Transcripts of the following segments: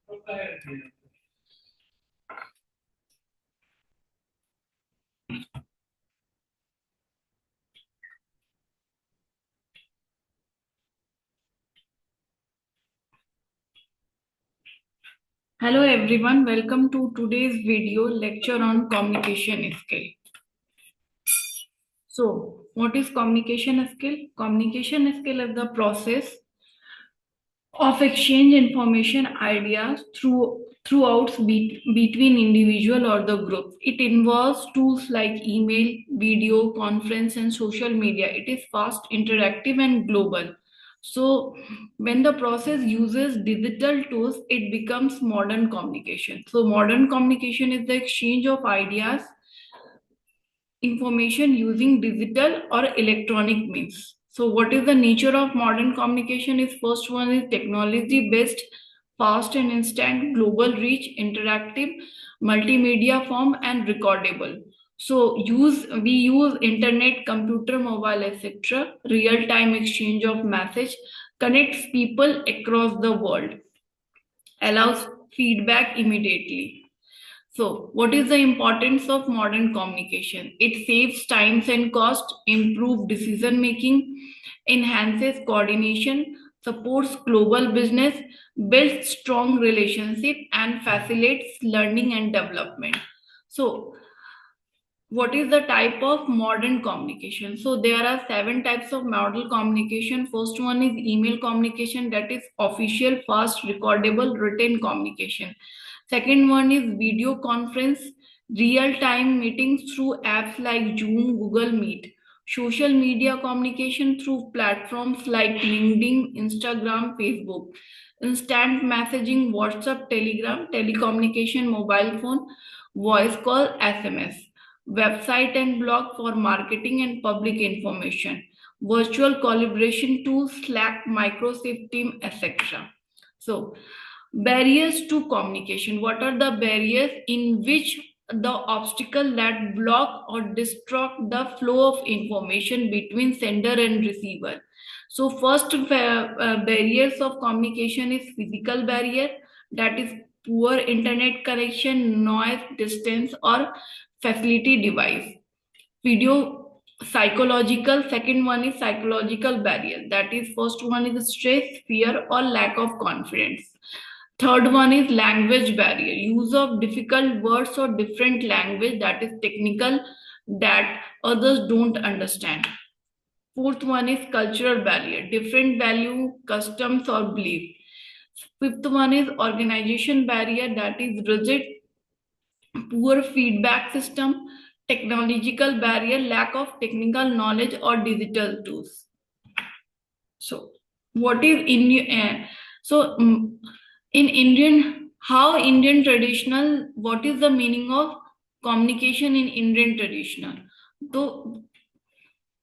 Hello everyone, welcome to today's video lecture on communication skill. So, what is communication skill? Communication skill is the process of exchange information ideas throughout between individual or the group. It involves tools like email, video conference and social media. It is fast, interactive and global. So when the process uses digital tools, it becomes modern communication. So modern communication is the exchange of ideas, information using digital or electronic means. So what is the nature of modern communication? Is first one is technology based, fast and instant, global reach, interactive, multimedia form and recordable. So we use internet, computer, mobile, etc. Real time exchange of message connects people across the world, allows feedback immediately. So, what is the importance of modern communication? It saves times and cost, improves decision making, enhances coordination, supports global business, builds strong relationship, and facilitates learning and development. So, what is the type of modern communication? So there are 7 types of modern communication. First one is email communication, that is official, fast, recordable, written communication. Second one is video conference, real time meetings through apps like Zoom, Google Meet. Social media communication through platforms like LinkedIn, Instagram, Facebook. Instant messaging, WhatsApp, Telegram, telecommunication, mobile phone, voice call, SMS. Website and blog for marketing and public information. Virtual collaboration tools, Slack, Microsoft Team, etc. So, barriers to communication. What are the barriers in which the obstacle that block or disrupt the flow of information between sender and receiver? So, first barriers of communication is physical barrier, that is poor internet connection, noise, distance, or facility device. Video psychological, second one is psychological barrier, that is first one is stress, fear or lack of confidence. Third one is language barrier, use of difficult words or different language, that is technical, that others don't understand. Fourth one is cultural barrier, different value, customs or belief. Fifth one is organization barrier, that is rigid, poor feedback system, technological barrier, lack of technical knowledge or digital tools. So, what is Indian? So, in Indian, how Indian traditional? What is the meaning of communication in Indian traditional? So,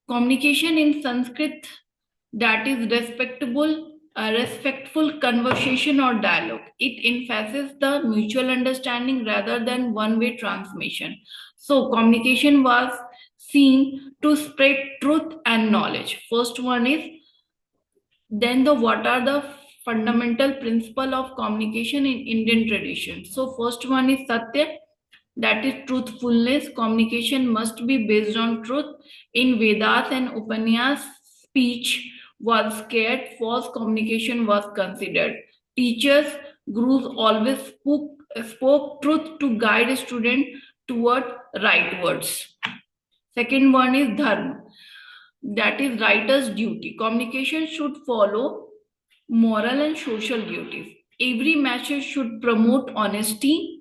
communication in Sanskrit, that is respectful conversation or dialogue. It emphasizes the mutual understanding rather than one-way transmission. So communication was seen to spread truth and knowledge. First one is, then the what are the fundamental principle of communication in Indian tradition. So first one is Satya, that is truthfulness. Communication must be based on truth. In Vedas and Upanishads, speech was scared, false communication was considered. Teachers, gurus always spoke truth to guide student toward right words. Second one is dharma, that is writer's duty. Communication should follow moral and social duties. Every message should promote honesty,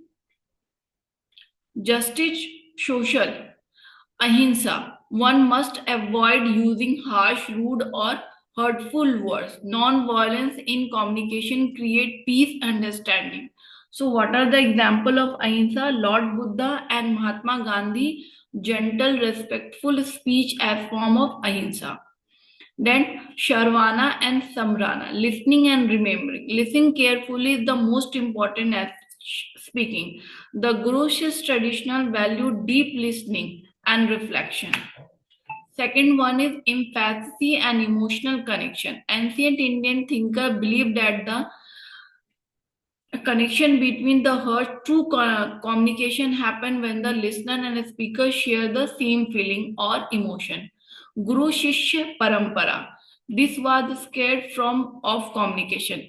justice, social, ahimsa. One must avoid using harsh, rude, or hurtful words. Non-violence in communication create peace, understanding. So, what are the example of ahimsa? Lord Buddha and Mahatma Gandhi, gentle, respectful speech as form of ahimsa. Then Sharvana and Samrana, listening and remembering. Listening carefully is the most important as speaking. The Guru's traditional value deep listening and reflection. Second one is empathy and emotional connection. Ancient Indian thinker believed that the connection between the heard. True communication happen when the listener and the speaker share the same feeling or emotion. Guru Shishya Parampara. This was the scared form of communication.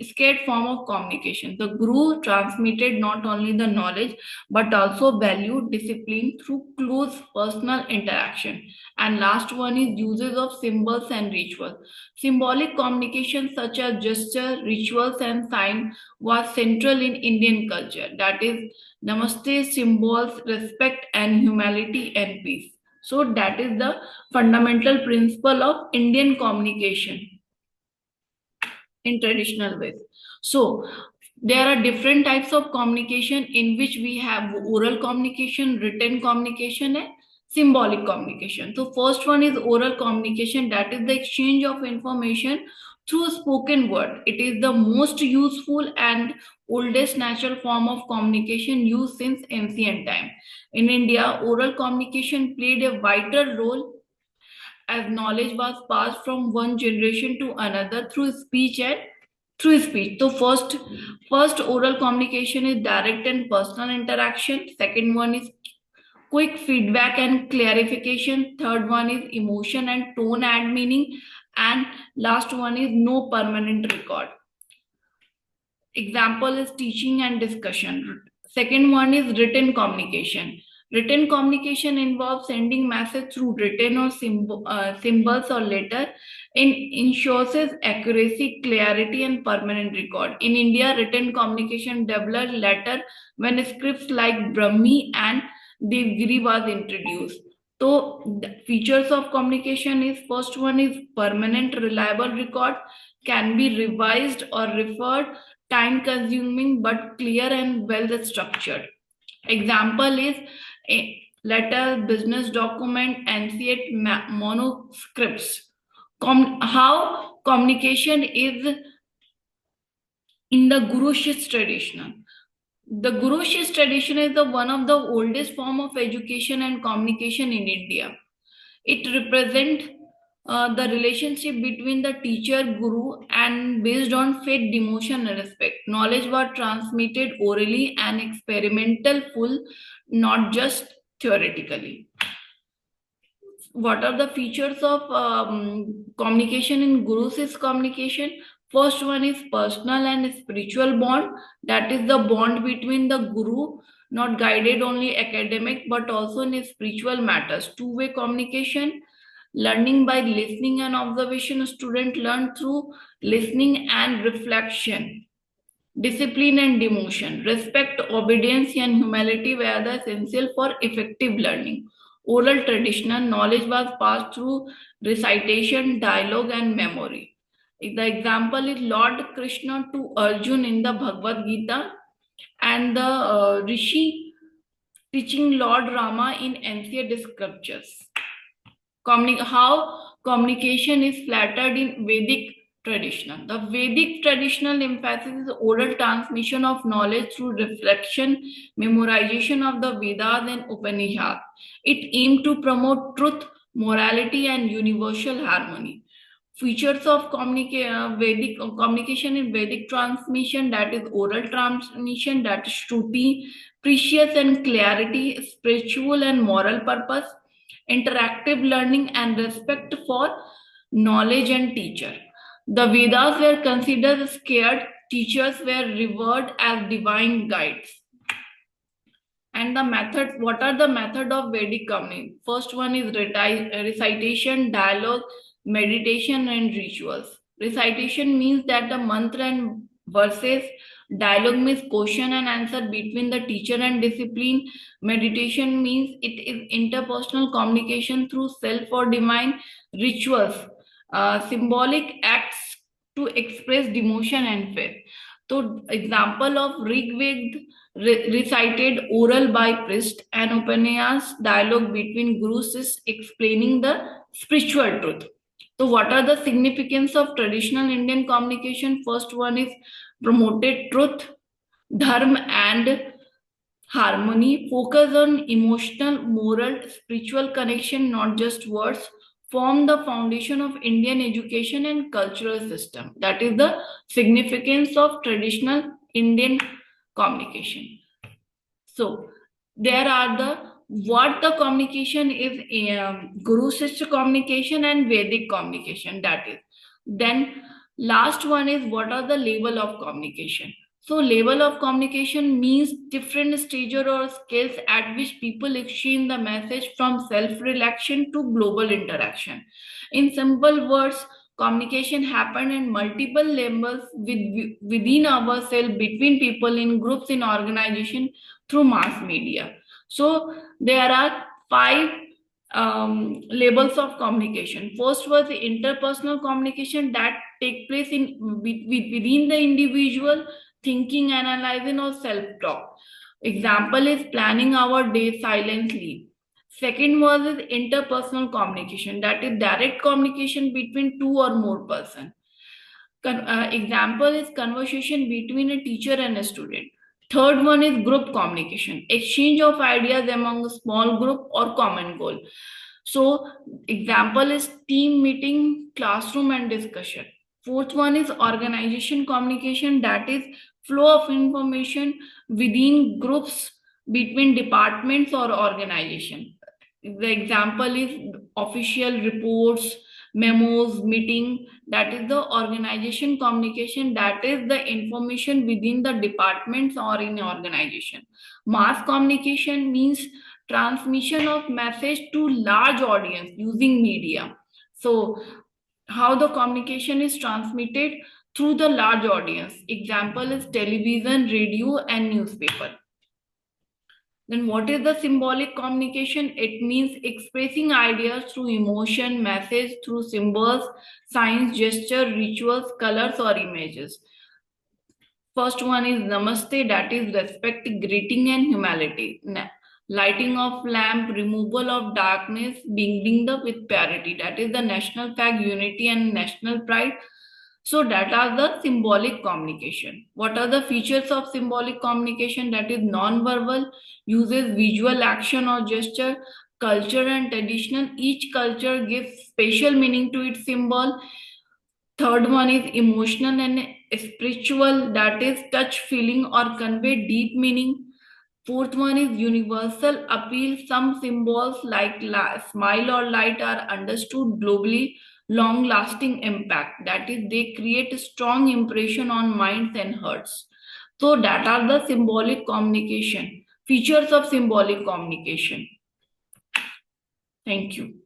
The Guru transmitted not only the knowledge but also valued discipline through close personal interaction. And last one is uses of symbols and rituals. Symbolic communication such as gesture, rituals, and sign was central in Indian culture. That is, Namaste symbols respect and humility and peace. So that is the fundamental principle of Indian communication in traditional ways. So there are different types of communication in which we have oral communication, written communication, and symbolic communication. So first one is oral communication, that is the exchange of information through spoken word. It is the most useful and oldest natural form of communication used since ancient time. In India, oral communication played a vital role as knowledge was passed from one generation to another through speech and through speech. So first oral communication is direct and personal interaction. Second one is quick feedback and clarification. Third one is emotion and tone add meaning. And last one is no permanent record. Example is teaching and discussion. Second one is written communication. Written communication involves sending message through written or symbols or letter. Ensures accuracy, clarity, and permanent record. In India, written communication developed later when scripts like Brahmi and Devgiri was introduced. So the features of communication is first one is permanent reliable record, can be revised or referred, time consuming but clear and well structured. Example is a letter, business document, ancient manuscripts. How communication is in the Guru Shishya tradition. The Guru Shishya tradition is the one of the oldest form of education and communication in India. It represents the relationship between the teacher guru and based on faith, devotion, and respect. Knowledge was transmitted orally and experimental full, not just theoretically. What are the features of communication in Guru Shishya communication? First one is personal and spiritual bond. That is the bond between the guru, not guided only academic but also in spiritual matters. Two-way communication. Learning by listening and observation. Student learn through listening and reflection. Discipline and devotion. Respect, obedience, and humility were the essential for effective learning. Oral traditional knowledge was passed through recitation, dialogue, and memory. The example is Lord Krishna to Arjun in the Bhagavad Gita and the Rishi teaching Lord Rama in ancient scriptures. How communication is flattered in Vedic tradition. The Vedic traditional emphasis is oral transmission of knowledge through reflection, memorization of the Vedas and Upanishads. It aimed to promote truth, morality, and universal harmony. Features of Vedic communication in Vedic transmission, that is oral transmission, that is Shruti, precious and clarity, spiritual and moral purpose, interactive learning, and respect for knowledge and teacher. The Vedas were considered scared, teachers were revered as divine guides. And the method, what are the method of Vedic communication? First one is recitation, dialogue, meditation, and rituals. Recitation means that the mantra and verses. Dialogue means question and answer between the teacher and discipline. Meditation means it is interpersonal communication through self or divine. Rituals, symbolic acts to express devotion and faith. So example of Rig Veda recited oral by priest, and Upanishad dialogue between gurus is explaining the spiritual truth. So what are the significance of traditional Indian communication? First one is promoted truth, dharma, and harmony. Focus on emotional, moral, spiritual connection, not just words. Form the foundation of Indian education and cultural system. That is the significance of traditional Indian communication. So there are what the communication is, Guru Shishya communication and Vedic communication, that is. Then last one is what are the level of communication. So level of communication means different stages or skills at which people exchange the message from self-reflection to global interaction. In simple words, communication happen in multiple levels within ourselves, between people, in groups, in organization, through mass media. So there are five levels of communication. First was the interpersonal communication that take place within the individual, thinking, analyzing, or self-talk. Example is planning our day silently. Second was is interpersonal communication, that is direct communication between two or more persons. Example is conversation between a teacher and a student. Third one is group communication, exchange of ideas among a small group or common goal. So example is team meeting, classroom and discussion. Fourth one is organization communication, that is flow of information within groups, between departments or organization. The example is official reports, memos, meeting, that is the organization communication, that is the information within the departments or in organization. Mass communication means transmission of message to large audience using media. So how the communication is transmitted through the large audience. Example is television, radio and newspaper. Then what is the symbolic communication? It means expressing ideas through emotion, message through symbols, signs, gesture, rituals, colors or images. First one is namaste, that is respect, greeting and humility. Lighting of lamp, removal of darkness, beginning with purity, that is the national flag, unity and national pride. So that are the symbolic communication. What are the features of symbolic communication? That is non-verbal, uses visual action or gesture, culture and traditional. Each culture gives special meaning to its symbol. Third one is emotional and spiritual, that is touch, feeling or convey deep meaning. Fourth one is universal appeal. Some symbols like smile or light are understood globally, long lasting impact. That is, they create a strong impression on minds and hearts. So that are the symbolic communication, features of symbolic communication. Thank you.